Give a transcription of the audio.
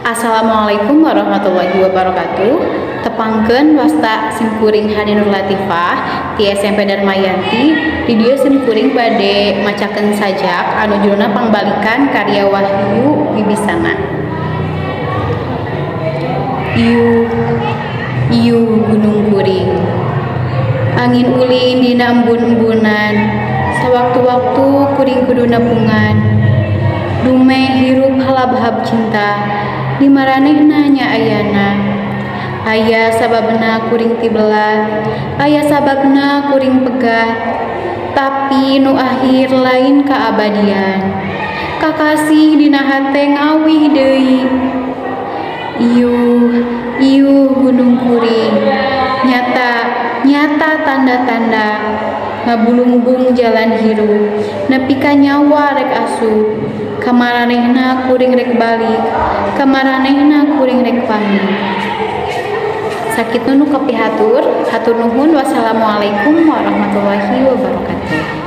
Assalamualaikum warahmatullahi wabarakatuh. Tepangkeun wasta simkuring Hadi Nur Latifah ti SMP Darmayanti. Di dieu simkuring bade macakeun sajak anu judulna Pangbalikan karya Wahyu Wibisana. Ieu gunung kuring, angin ulin dina embun-embunan, sawaktu-waktu kuring kudu nepungan, dume hirup halab-hab cinta, di maranehna nya ayana. Aya sababna kuring tibelat, aya sababna kuring pegat, tapi nu akhir lain kaabadian. Kakasih dina hate ngawih deui. Iuh gunung kuring, nyata tanda-tanda ngabulungbung jalan hirup, nepi ka nyawa rek asup, kamaranehna kuring rek balik, kamaranehna kuring rek pamit. Sakitna nu kapihatur, hatur nuhun. Wassalamualaikum warahmatullahi wabarakatuh.